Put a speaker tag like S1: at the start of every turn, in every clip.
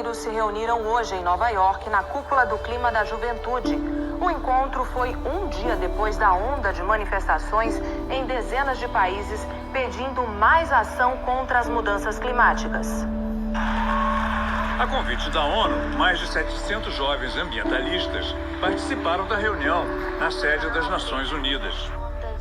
S1: Unidos se reuniram hoje em Nova York na Cúpula do Clima da Juventude. O encontro foi um dia depois da onda de manifestações em dezenas de países pedindo mais ação contra as mudanças climáticas.
S2: A convite da ONU, mais de 700 jovens ambientalistas participaram da reunião na sede das Nações Unidas.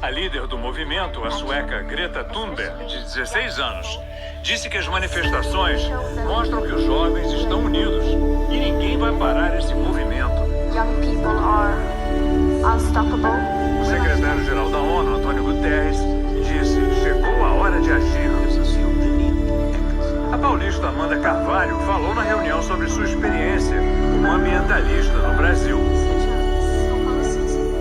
S2: A líder do movimento, a sueca Greta Thunberg, de 16 anos, disse que as manifestações mostram que os jovens estão unidos e ninguém vai parar esse movimento.
S3: Young people are unstoppable.
S2: O secretário-geral da ONU, Antônio Guterres, disse: chegou a hora de agir. A paulista Amanda Carvalho falou na reunião sobre sua experiência como ambientalista no Brasil.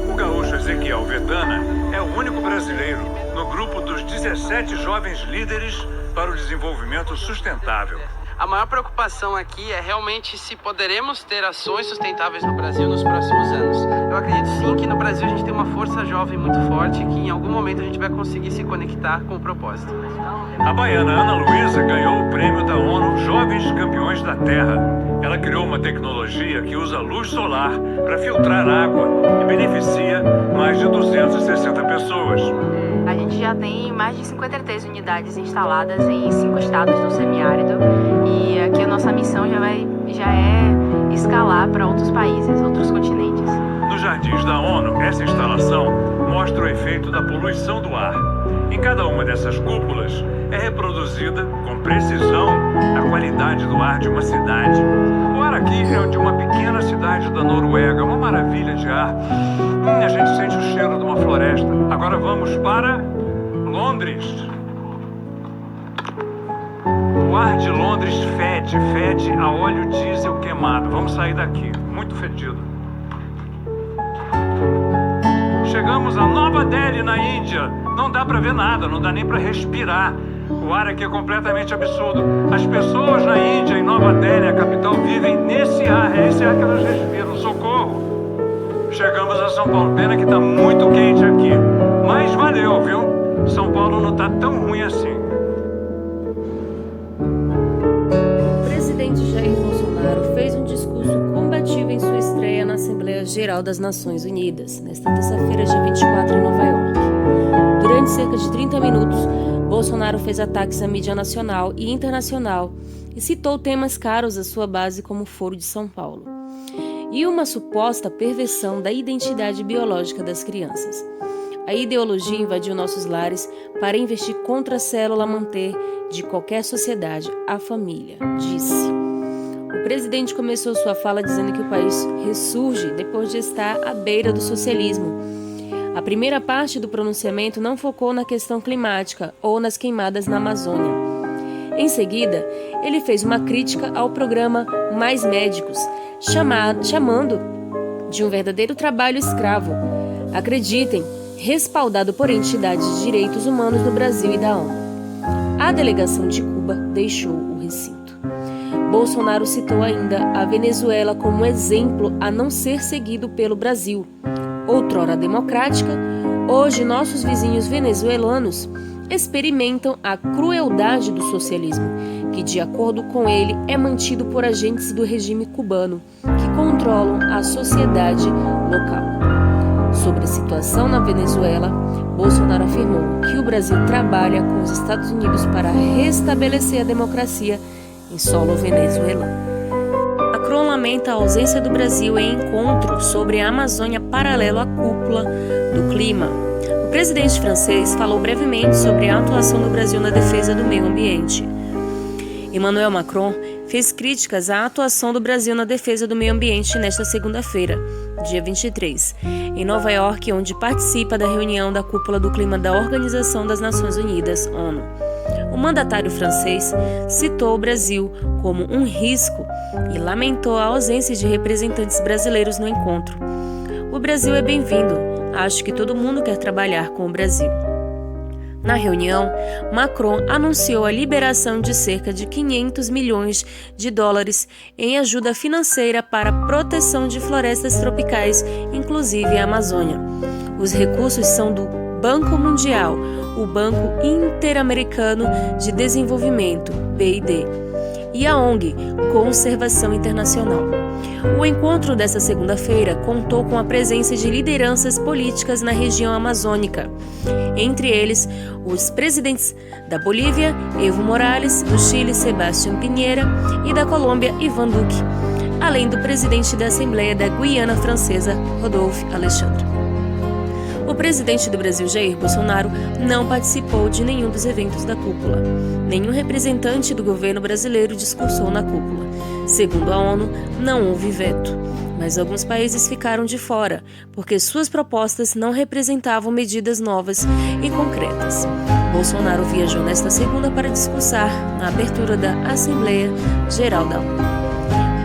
S2: O gaúcho Ezequiel Vetana é o único brasileiro no grupo dos 17 jovens líderes para o desenvolvimento sustentável.
S4: A maior preocupação aqui é realmente se poderemos ter ações sustentáveis no Brasil nos próximos anos. Eu acredito sim que no Brasil a gente tem uma força jovem muito forte que em algum momento a gente vai conseguir se conectar com o propósito.
S2: A baiana Ana Luísa ganhou o prêmio da ONU Jovens Campeões da Terra. Ela criou uma tecnologia que usa luz solar para filtrar água e beneficia mais de 260 pessoas.
S3: A gente já tem mais de 53 unidades instaladas em 5 estados do semiárido e aqui a nossa missão já é escalar para outros países, outros continentes.
S2: Nos jardins da ONU, essa instalação mostra o efeito da poluição do ar. Em cada uma dessas cúpulas é reproduzida com precisão a qualidade do ar de uma cidade. O ar aqui é o de uma pequena cidade da Noruega, uma maravilha de ar. A gente sente o cheiro de uma floresta. Agora vamos para Londres. O ar de Londres fede a óleo diesel queimado. Vamos sair daqui, muito fedido. Chegamos a Nova Delhi, na Índia. Não dá pra ver nada, não dá nem pra respirar. O ar aqui é completamente absurdo. As pessoas na Índia, em Nova Delhi, a capital, vivem nesse ar. É esse ar que elas respiram. Socorro! Chegamos a São Paulo. Pena que tá muito quente aqui. Mas valeu, viu? São Paulo não tá tão ruim assim.
S5: O presidente Jair Bolsonaro fez um discurso combativo em sua estreia na Assembleia Geral das Nações Unidas, nesta terça-feira, dia 24, em Nova York. Durante cerca de 30 minutos, Bolsonaro fez ataques à mídia nacional e internacional e citou temas caros à sua base como o Foro de São Paulo e uma suposta perversão da identidade biológica das crianças. A ideologia invadiu nossos lares para investir contra a célula manter de qualquer sociedade, a família, disse. O presidente começou sua fala dizendo que o país ressurge depois de estar à beira do socialismo. A primeira parte do pronunciamento não focou na questão climática ou nas queimadas na Amazônia. Em seguida, ele fez uma crítica ao programa Mais Médicos, chamando de um verdadeiro trabalho escravo. Acreditem, respaldado por entidades de direitos humanos do Brasil e da ONU. A delegação de Cuba deixou o recinto. Bolsonaro citou ainda a Venezuela como exemplo a não ser seguido pelo Brasil. Outrora democrática, hoje nossos vizinhos venezuelanos experimentam a crueldade do socialismo, que, de acordo com ele, é mantido por agentes do regime cubano, que controlam a sociedade local. Sobre a situação na Venezuela, Bolsonaro afirmou que o Brasil trabalha com os Estados Unidos para restabelecer a democracia em solo venezuelano. Macron lamenta a ausência do Brasil em encontro sobre a Amazônia paralelo à cúpula do clima. O presidente francês falou brevemente sobre a atuação do Brasil na defesa do meio ambiente. Emmanuel Macron fez críticas à atuação do Brasil na defesa do meio ambiente nesta segunda-feira, dia 23, em Nova York, onde participa da reunião da cúpula do clima da Organização das Nações Unidas, ONU. O mandatário francês citou o Brasil como um risco e lamentou a ausência de representantes brasileiros no encontro. O Brasil é bem-vindo. Acho que todo mundo quer trabalhar com o Brasil. Na reunião, Macron anunciou a liberação de cerca de 500 milhões de dólares em ajuda financeira para a proteção de florestas tropicais, inclusive a Amazônia. Os recursos são do Banco Mundial, o Banco Interamericano de Desenvolvimento, BID, e a ONG Conservação Internacional. O encontro desta segunda-feira contou com a presença de lideranças políticas na região amazônica, entre eles os presidentes da Bolívia, Evo Morales, do Chile, Sebastián Piñera, e da Colômbia, Iván Duque, além do presidente da Assembleia da Guiana Francesa, Rodolphe Alexandre. O presidente do Brasil, Jair Bolsonaro, não participou de nenhum dos eventos da cúpula. Nenhum representante do governo brasileiro discursou na cúpula. Segundo a ONU, não houve veto, mas alguns países ficaram de fora, porque suas propostas não representavam medidas novas e concretas. Bolsonaro viajou nesta segunda para discursar na abertura da Assembleia Geral da ONU.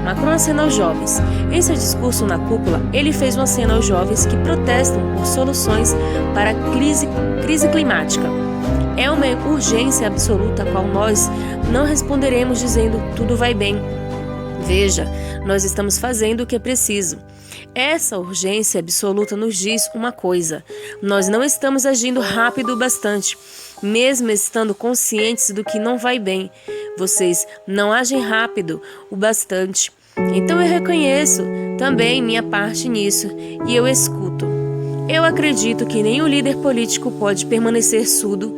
S5: Macron acena aos jovens. Em seu discurso na cúpula, ele fez um aceno aos jovens que protestam por soluções para a crise climática. É uma urgência absoluta a qual nós não responderemos dizendo tudo vai bem. Veja, nós estamos fazendo o que é preciso. Essa urgência absoluta nos diz uma coisa: nós não estamos agindo rápido o bastante, mesmo estando conscientes do que não vai bem. Vocês não agem rápido o bastante. Então eu reconheço também minha parte nisso e eu escuto. Eu acredito que nenhum líder político pode permanecer surdo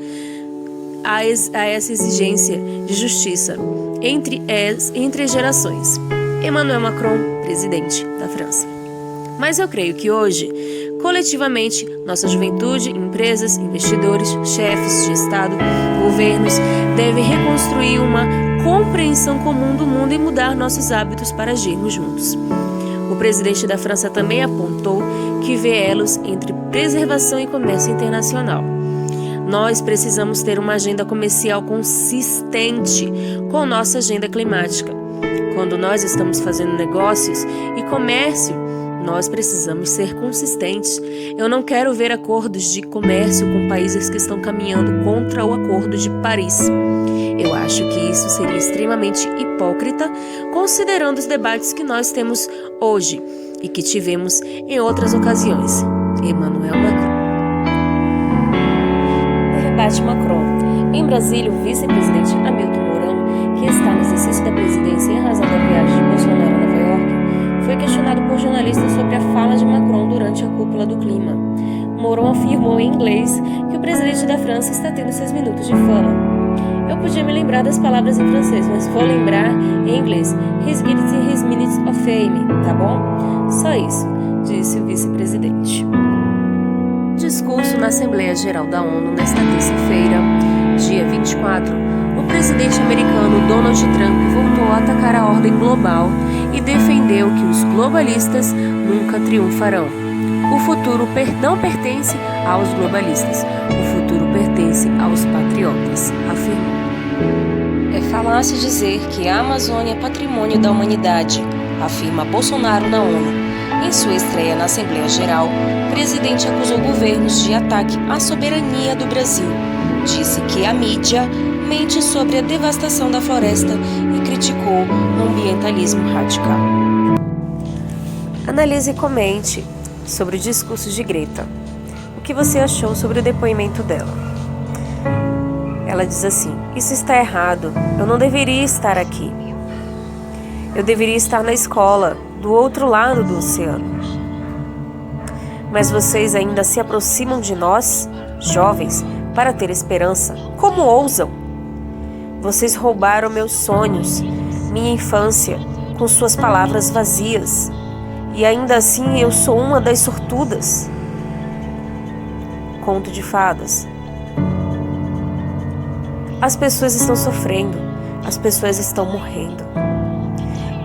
S5: a essa exigência de justiça entre gerações. Emmanuel Macron, presidente da França. Mas eu creio que hoje, coletivamente, nossa juventude, empresas, investidores, chefes de Estado, governos devem reconstruir uma compreensão comum do mundo e mudar nossos hábitos para agirmos juntos. O presidente da França também apontou que vê elos entre preservação e comércio internacional. Nós precisamos ter uma agenda comercial consistente com nossa agenda climática. Quando nós estamos fazendo negócios e comércio, nós precisamos ser consistentes. Eu não quero ver acordos de comércio com países que estão caminhando contra o Acordo de Paris. Eu acho que isso seria extremamente hipócrita, considerando os debates que nós temos hoje e que tivemos em outras ocasiões. Emmanuel Macron. Debate Macron. Em Brasília, o vice-presidente Hamilton Mourão, que está no exercício da presidência em razão da viagem de Bolsonaro a Nova York, foi questionado por jornalistas sobre a fala de Macron durante a cúpula do clima. Mourão afirmou em inglês que o presidente da França está tendo seus minutos de fama. Eu podia me lembrar das palavras em francês, mas vou lembrar em inglês. He's getting his minutes of fame, tá bom? Só isso, disse o vice-presidente. Discurso na Assembleia Geral da ONU nesta terça-feira, dia 24, o presidente americano Donald Trump voltou a atacar a ordem global e defendeu que os globalistas nunca triunfarão. O futuro não pertence aos globalistas, o futuro pertence aos patriotas, afirmou. É falácia dizer que a Amazônia é patrimônio da humanidade, afirma Bolsonaro na ONU. Em sua estreia na Assembleia Geral, o presidente acusou governos de ataque à soberania do Brasil. Disse que a mídia mente sobre a devastação da floresta e criticou o ambientalismo radical. Analise e comente sobre o discurso de Greta. O que você achou sobre o depoimento dela? Ela diz assim: isso está errado, eu não deveria estar aqui. Eu deveria estar na escola, do outro lado do oceano. Mas vocês ainda se aproximam de nós, jovens, para ter esperança. Como ousam? Vocês roubaram meus sonhos, minha infância, com suas palavras vazias. E ainda assim eu sou uma das sortudas. Conto de fadas. As pessoas estão sofrendo, as pessoas estão morrendo.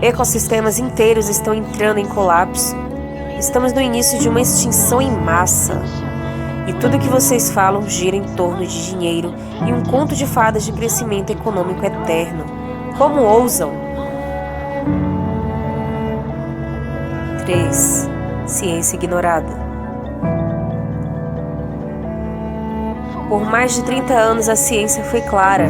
S5: Ecossistemas inteiros estão entrando em colapso. Estamos no início de uma extinção em massa. E tudo que vocês falam gira em torno de dinheiro e um conto de fadas de crescimento econômico eterno. Como ousam? 3. Ciência ignorada. Por mais de 30 anos a ciência foi clara.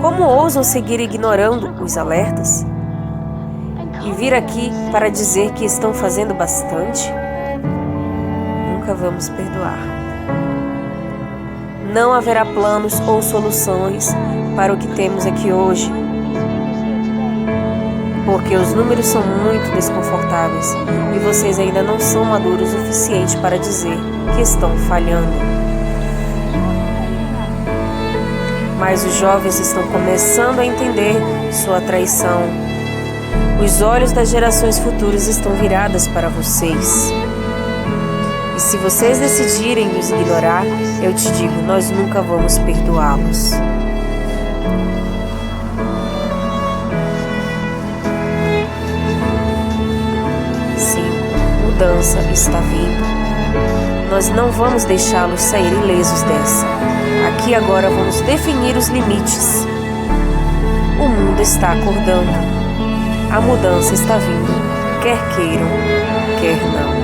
S5: Como ousam seguir ignorando os alertas? E vir aqui para dizer que estão fazendo bastante? Nunca vamos perdoar. Não haverá planos ou soluções para o que temos aqui hoje, porque os números são muito desconfortáveis e vocês ainda não são maduros o suficiente para dizer que estão falhando. Mas os jovens estão começando a entender sua traição. Os olhos das gerações futuras estão virados para vocês. E se vocês decidirem nos ignorar, eu te digo, nós nunca vamos perdoá-los. Mudança está vindo. Nós não vamos deixá-los sair ilesos dessa. Aqui agora vamos definir os limites. O mundo está acordando. A mudança está vindo, quer queiram, quer não.